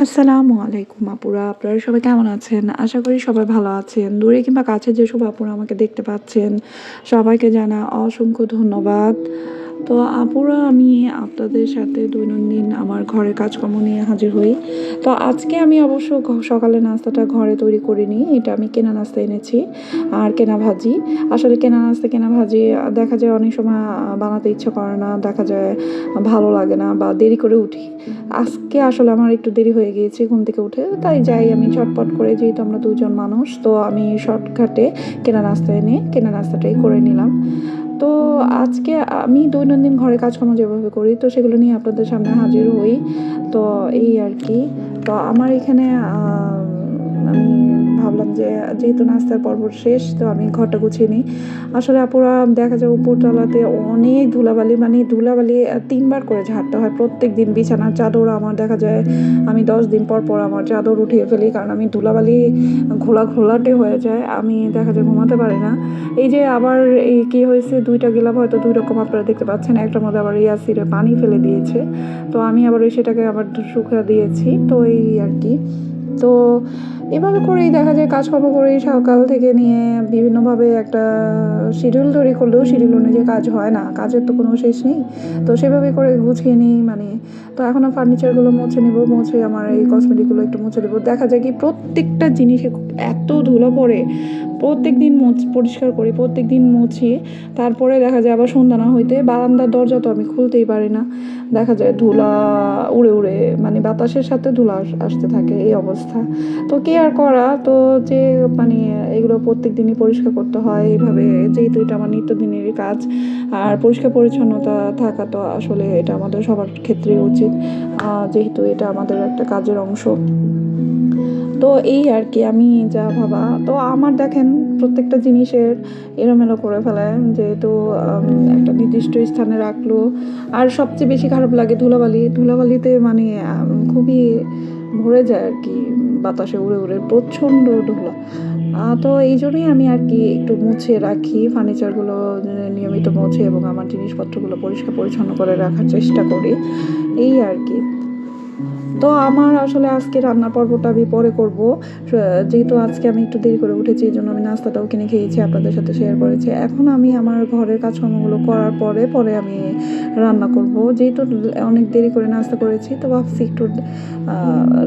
আসসালামু আলাইকুম আপুরা, আপনারা সবাই কেমন আছেন? আশা করি সবাই ভালো আছেন। দূরে কিংবা কাছে যেসব আপুরা আমাকে দেখতে পাচ্ছেন, সবাইকে জানাই অসংখ্য ধন্যবাদ। তো আপুরা, আমি আপনাদের সাথে দৈনন্দিন আমার ঘরের কাজকর্ম নিয়ে হাজির হই। তো আজকে আমি অবশ্য সকালে নাস্তাটা ঘরে তৈরি করিনি। এটা আমি কেনা নাস্তা এনেছি আর কেনা ভাজি। আসলে কেনা নাস্তা, কেনা ভাজি দেখা যায় অনেক সময় বানাতে ইচ্ছা করে না, দেখা যায় ভালো লাগে না বা দেরি করে উঠি। আজকে আসলে আমার একটু দেরি হয়ে গিয়েছে ঘুম থেকে উঠে, তাই যাই আমি ঝটপট করে, যেহেতু আমরা দুজন মানুষ, তো আমি শর্টকাটে কেনা নাস্তা এনে কেনা নাস্তাটাই করে নিলাম। তো আজকে আমি দৈনন্দিন ঘরের কাজকর্ম যেভাবে করি, তো সেগুলো নিয়ে আপনাদের সামনে হাজির হই। তো এই আর কি। তো আমার এখানে আমি ভাবলাম যে যেহেতু নাস্তার পর্ব শেষ, তো আমি ঘরটা গুছিয়ে নিই। আসলে আপুরা, দেখা যায় উপরতলাতে অনেক ধুলাবালি, মানে ধুলাবালি ৩ বার করে ঝাড়তে হয় প্রত্যেক দিন। বিছানার চাদর আমার দেখা যায় আমি 10 দিন পর পর আমার চাদর উঠিয়ে ফেলি, কারণ আমি ধুলাবালি ঘোলাটে হয়ে যায়, আমি দেখা যায় ঘুমাতে পারি না। এই যে আবার এই কি হয়েছে, 2টা গেলাম হয়তো 2 রকম আপনারা দেখতে পাচ্ছেন। একটার মধ্যে আবার ইয়াসিরে পানি ফেলে দিয়েছে, তো আমি আবার সেটাকে আবার শুকিয়ে দিয়েছি। তো এই আর কি। তো এভাবে করেই দেখা যায় কাজকর্ম করেই সকাল থেকে নিয়ে বিভিন্নভাবে একটা শিডিউল তৈরি করলেও শিডিউল অনুযায়ী কাজ হয় না, কাজের তো কোনো শেষ নেই। তো সেভাবে করে গুছিয়ে নিই, মানে তো এখনও ফার্নিচারগুলো মুছে নিব, মুছে আমার এই কসমেটিকগুলো একটু মুছে দেবো। দেখা যায় কি প্রত্যেকটা জিনিসে এত ধুলো পড়ে, প্রত্যেক দিন পরিষ্কার করি, প্রত্যেক দিন মুছি, তারপরে দেখা যায় আবার সন্ধ্যা না হইতে বারান্দার দরজা তো আমি খুলতেই পারি না, দেখা যায় ধুলা উড়ে উড়ে, মানে বাতাসের সাথে ধুলা আসতে থাকে, এই অবস্থা। তো কে আর করা, তো যে মানে এগুলো প্রত্যেক দিনই পরিষ্কার করতে হয় এইভাবে, যেহেতু এটা আমার নিত্যদিনেরই কাজ। আর পরিষ্কার পরিচ্ছন্নতা থাকা তো আসলে এটা আমাদের সবার ক্ষেত্রেই উচিত, যেহেতু এটা আমাদের একটা কাজের অংশ। তো এই আর কি, আমি যা ভাবা, তো আমার দেখেন প্রত্যেকটা জিনিসের এলোমেলো করে ফেলে, যেহেতু একটা নির্দিষ্ট স্থানে রাখলো। আর সবচেয়ে বেশি খারাপ লাগে ধুলাবালিতে, মানে খুবই ভরে যায় আর কি, বাতাসে উড়ে উড়ে প্রচণ্ড ধুলা। তো এই জন্যই আমি আর কি একটু মুছে রাখি ফার্নিচারগুলো, নিয়মিত মুছে এবং আমার জিনিসপত্রগুলো পরিষ্কার পরিচ্ছন্ন করে রাখার চেষ্টা করি, এই আর কি। তো আমার আসলে আজকে রান্নার পর্বটা আমি পরে করব, যেহেতু আজকে আমি একটু দেরি করে উঠেছি, এই জন্য আমি নাস্তাটাও কিনে খেয়েছি, আপনাদের সাথে শেয়ার করেছি। এখন আমি আমার ঘরের কাজকর্মগুলো করার পরে আমি রান্না করব, যেহেতু অনেক দেরি করে নাস্তা করেছি, তো ভাবছি একটু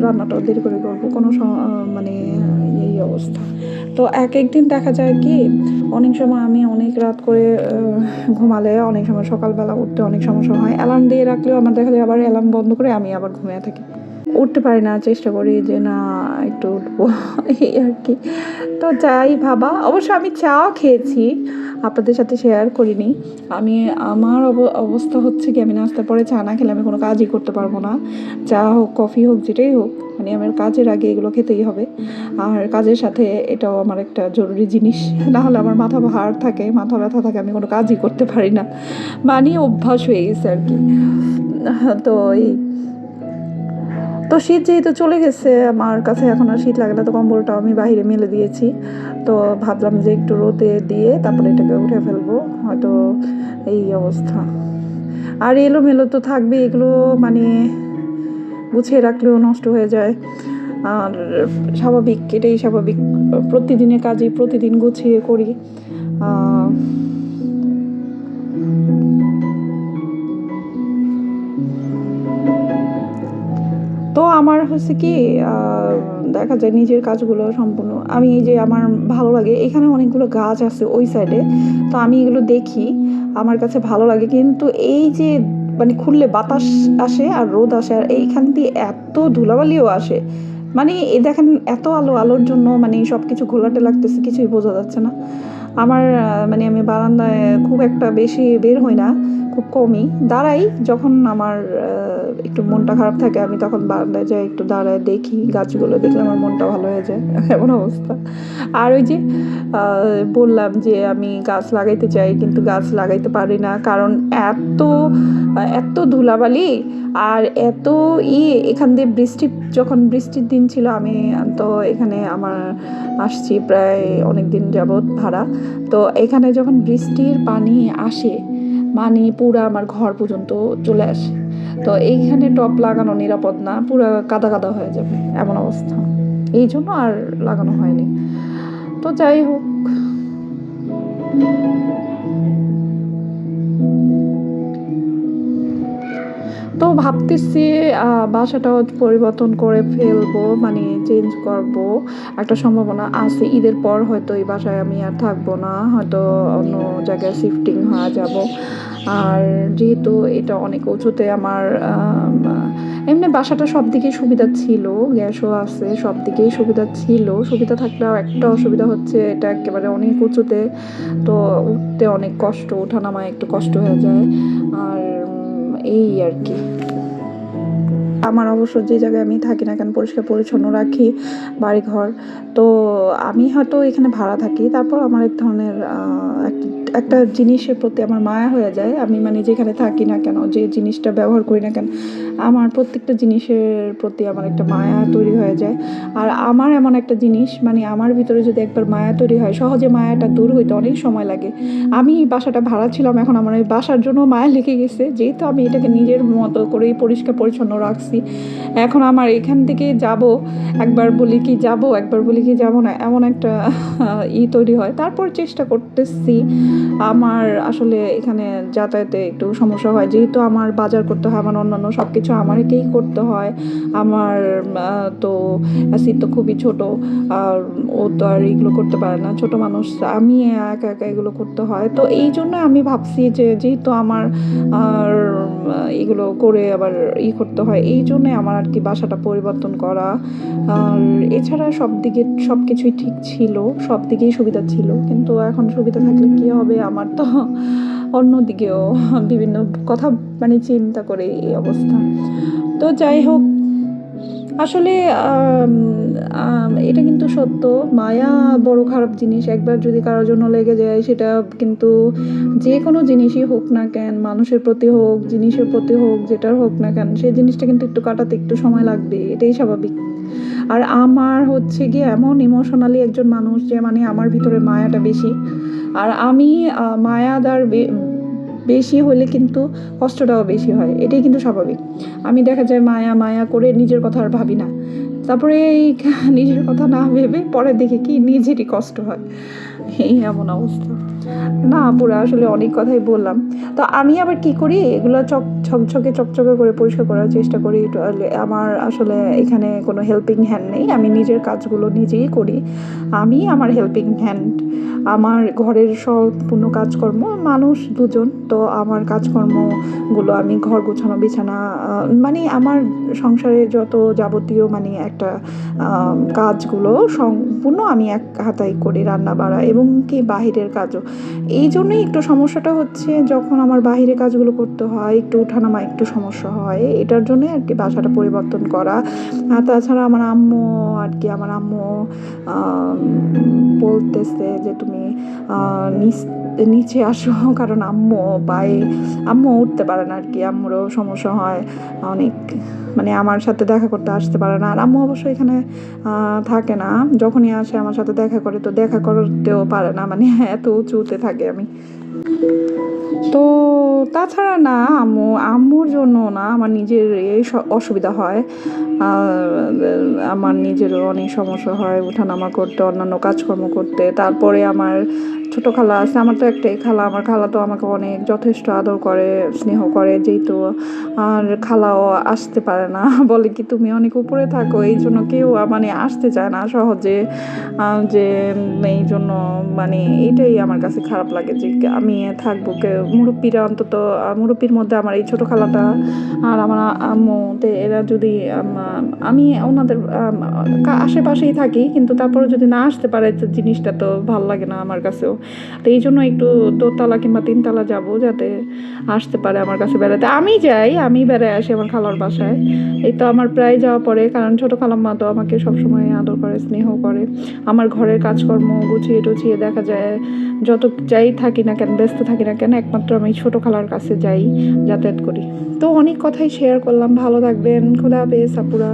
রান্নাটাও দেরি করে করব, কোনো মানে এই অবস্থা। তো এক দিন দেখা যায় কি, অনেক সময় আমি অনেক রাত করে ঘুমালে, অনেক সময় সকালবেলা উঠতে অনেক সমস্যা হয়। অ্যালার্ম দিয়ে রাখলেও আমার দেখা যায় আবার অ্যালার্ম বন্ধ করে আমি আবার ঘুমিয়ে থাকি, উঠতে পারি না, চেষ্টা করি যে না একটু উঠবো এই আর কি। তো যাই ভাবা, অবশ্য আমি চাও খেয়েছি, আপনাদের সাথে শেয়ার করিনি। আমি আমার অবস্থা হচ্ছে কি, আমি নাস্তার পরে চা না খেলে আমি কোনো কাজই করতে পারবো না। চা হোক, কফি হোক, যেটাই হোক, মানে আমার কাজের আগে এগুলো খেতেই হবে। আর কাজের সাথে এটাও আমার একটা জরুরি জিনিস, না হলে আমার মাথা ভার থাকে, মাথা ব্যথা থাকে, আমি কোনো কাজই করতে পারি না, মানে অভ্যাস হয়ে গেছে আর কি। তো এই, তো শীত যেহেতু চলে গেছে, আমার কাছে এখন আর শীত লাগে না, তো কম্বলটাও আমি বাইরে মেলে দিয়েছি। তো ভাবলাম যে একটু রোদে দিয়ে তারপরে এটাকে উঠে ফেলবো, হয়তো এই অবস্থা। আর এলোমেলো তো থাকবে এগুলো, মানে গুছিয়ে রাখলেও নষ্ট হয়ে যায়। আর স্বাভাবিক, এটাই স্বাভাবিক, প্রতিদিনের কাজই প্রতিদিন গুছিয়ে করি। তো আমার হচ্ছে কি, দেখা যায় নিজের কাজগুলো সম্পূর্ণ আমি, এই যে আমার ভালো লাগে, এখানে অনেকগুলো গাছ আছে ওই সাইডে, তো আমি এগুলো দেখি, আমার কাছে ভালো লাগে। কিন্তু এই যে মানে খুললে বাতাস আসে আর রোদ আসে, আর এইখান দিয়ে এত ধুলাবালিও আসে, মানে এই দেখেন এত আলোর জন্য মানে সব কিছু ঘোলাটে লাগতেছে, কিছুই বোঝা যাচ্ছে না আমার। মানে আমি বারান্দায় খুব একটা বেশি বের হই না, খুব কমই দাঁড়াই। যখন আমার একটু মনটা খারাপ থাকে, আমি তখন বারান্দায় যাই, একটু দাঁড়ায় দেখি, গাছগুলো দেখলে আমার মনটা ভালো হয়ে যায়, এমন অবস্থা। আর ওই যে বললাম যে আমি গাছ লাগাইতে চাই, কিন্তু গাছ লাগাইতে পারি না, কারণ এত এত ধুলাবালি আর এত এখান দিয়ে যখন বৃষ্টির দিন ছিল, আমি তো এখানে আমার আসছি প্রায় অনেক দিন যাবৎ ভাড়া। তো এখানে যখন বৃষ্টির পানি আসে, মানে পুরা আমার ঘর পর্যন্ত চলে আসে। তো এইখানে টব লাগানো নিরাপদ না, পুরো কাদা কাদা হয়ে যাবে এমন অবস্থা, এই জন্য আর লাগানো হয়নি। তো যাই হোক, তো ভাবতেছি বাসাটাও পরিবর্তন করে ফেলবো, মানে চেঞ্জ করব, একটা সম্ভাবনা আছে। ঈদের পর হয়তো এই বাসায় আমি আর থাকবো না, হয়তো অন্য জায়গায় শিফটিং হয়ে যাব। আর যেহেতু এটা অনেক উঁচুতে, আমার এমনি বাসাটা সব দিকেই সুবিধা ছিল, গ্যাসও আছে, সব দিকেই সুবিধা ছিল। সুবিধা থাকলেও একটা অসুবিধা হচ্ছে, এটা একেবারে অনেক উঁচুতে, তো উঠতে অনেক কষ্ট, ওঠানামায় একটু কষ্ট হয়ে যায়। আর এই আর কি। আমার অবশ্য যে জায়গায় আমি থাকি না কেন পরিষ্কার পরিচ্ছন্ন রাখি বাড়িঘর, তো আমি হয়তো এখানে ভাড়া থাকি, তারপর আমার এক ধরনের একটা জিনিসের প্রতি আমার মায়া হয়ে যায়। আমি মানে যেখানে থাকি না কেন, যে জিনিসটা ব্যবহার করি না কেন, আমার প্রত্যেকটা জিনিসের প্রতি আমার একটা মায়া তৈরি হয়ে যায়। আর আমার এমন একটা জিনিস, মানে আমার ভিতরে যদি একবার মায়া তৈরি হয়, সহজে মায়াটা দূর হইতে অনেক সময় লাগে। আমি বাসাটা ভাড়া ছিলাম, এখন আমার এই বাসার জন্য মায়া লেগে গেছে, যেহেতু আমি এটাকে নিজের মতো করেই পরিষ্কার পরিচ্ছন্ন রাখছি। এখন আমার এখান থেকে যাব, একবার বলি কি যাব, একবার বলি কি যাব না, এমন একটা তৈরি হয়। তারপর চেষ্টা করতেছি। আমার আসলে এখানে যাতায়াতে একটু সমস্যা হয়, যেহেতু আমার বাজার করতে হয়, আমার অন্যান্য সব কিছু আমাকেই করতে হয়। আমার তো অ্যাসিড তো খুবই ছোট, আর ও তো আর এগুলো করতে পারে না, ছোট মানুষ, আমি একা একা এগুলো করতে হয়। তো এই জন্য আমি ভাবছি যে যেহেতু আমার আর এগুলো করে আবার করতে হয়, এই জন্যে আমার আর কি বাসাটা পরিবর্তন করা। আর এছাড়া সব দিকে সব কিছুই ঠিক ছিল, সব দিকেই সুবিধা ছিল, কিন্তু এখন সুবিধা থাকলে কী হবে, আমার তো অন্যদিকেও বিভিন্ন কথা মানে চিন্তা করে এই অবস্থা। তো যাই হোক, আসলে এটা কিন্তু সত্য, মায়া বড় খারাপ জিনিস। একবার যদি কারোর জন্য লেগে যায়, সেটা কিন্তু যে কোনো জিনিসই হোক না কেন, মানুষের প্রতি হোক, জিনিসের প্রতি হোক, যেটার হোক না কেন, সেই জিনিসটা কিন্তু একটু কাটাতে একটু সময় লাগবে, এটাই স্বাভাবিক। আর আমার হচ্ছে গিয়ে এমন ইমোশনালি একজন মানুষ যে মানে আমার ভিতরে মায়াটা বেশি। আর আমি মায়াদার বেশি হলে কিন্তু কষ্টটাও বেশি হয়, এটাই কিন্তু স্বাভাবিক। আমি দেখা যায় মায়া মায়া করে নিজের কথা আর ভাবি না, তারপরে এই নিজের কথা না ভেবে পরে দেখি কি নিজেরই কষ্ট হয়, এই এমন অবস্থা। না পুরা আসলে অনেক কথাই বললাম। তো আমি আবার কি করি, এগুলো ঝকঝকে চকচকে করে পরিষ্কার করার চেষ্টা করি। আমার আসলে এখানে কোনো হেল্পিং হ্যান্ড নেই, আমি নিজের কাজগুলো নিজেই করি। আমি আমার হেল্পিং হ্যান্ড, আমার ঘরের সম্পূর্ণ কাজকর্ম, মানুষ দুজন, তো আমার কাজকর্মগুলো আমি ঘর গোছানো, বিছানা, মানে আমার সংসারে যত যাবতীয় মানে একটা কাজগুলো সম্পূর্ণ আমি এক হাতায় করি, রান্না বাড়া এবং কি বাহিরের কাজও। এই জন্যই একটু সমস্যাটা হচ্ছে, যখন আমার বাহিরে কাজগুলো করতে হয়, একটু ওঠানামা একটু সমস্যা হয়, এটার জন্যই আর কি বাসাটা পরিবর্তন করা। আর তাছাড়া আমার আম্মু আর কি, আমার আম্মু বলতেছে যে তুমি নিচে আসো, কারণ আম্মু উঠতে পারে না আর কি, আম্মুরও সমস্যা হয় অনেক, মানে আমার সাথে দেখা করতে আসতে পারে না। আর আম্মু অবশ্য এখানে থাকে না, যখনই আসে আমার সাথে দেখা করে, তো দেখা করতেও পারে না, মানে এত উঁচুতে থাকে আমি। তো তাছাড়া না, আম্মুর জন্য না, আমার নিজের এই অসুবিধা হয়। আমার নিজেরও অনেক সমস্যা হয় ওঠানামা করতে, অন্যান্য কাজকর্ম করতে। তারপরে আমার ছোটো খালা আছে, আমার তো একটাই খালা, আমার খালা তো আমাকে অনেক যথেষ্ট আদর করে, স্নেহ করে, যেহেতু আর খালাও আসতে পারে না, বলে কি তুমি অনেক উপরে থাকো, এই জন্য কেউ মানে আসতে চায় না সহজে, যে এই জন্য মানে এটাই আমার কাছে খারাপ লাগে যে আমি থাকবো, মুরব্বীরা অন্তত, মুরব্বীর মধ্যে আমার এই ছোটো খালাটা আর আমার আম্মুতে, এরা যদি আমি ওনাদের আশেপাশেই থাকি, কিন্তু তারপরে যদি না আসতে পারে, তো জিনিসটা তো ভালো লাগে না আমার কাছেও। তো এই জন্য একটু দোতলা কিংবা তিনতলা যাব, যাতে আসতে পারে আমার কাছে বেড়াতে। আমি বেড়াই আসি আমার খালার বাসায়, এই তো আমার প্রায় যাওয়া পড়ে, কারণ ছোটো খালাম্মা তো আমাকে সবসময় আদর করে, স্নেহ করে। আমার ঘরের কাজকর্ম গুছিয়ে টুছিয়ে দেখা যায়, যত যাই থাকি না কেন, ব্যস্ত থাকি না কেন, একমাত্র আমি ছোটো খালার কাছে যাই, যাতায়াত করি। তো অনেক কথাই শেয়ার করলাম, ভালো থাকবেন, খোদা হাফেজ আপুরা।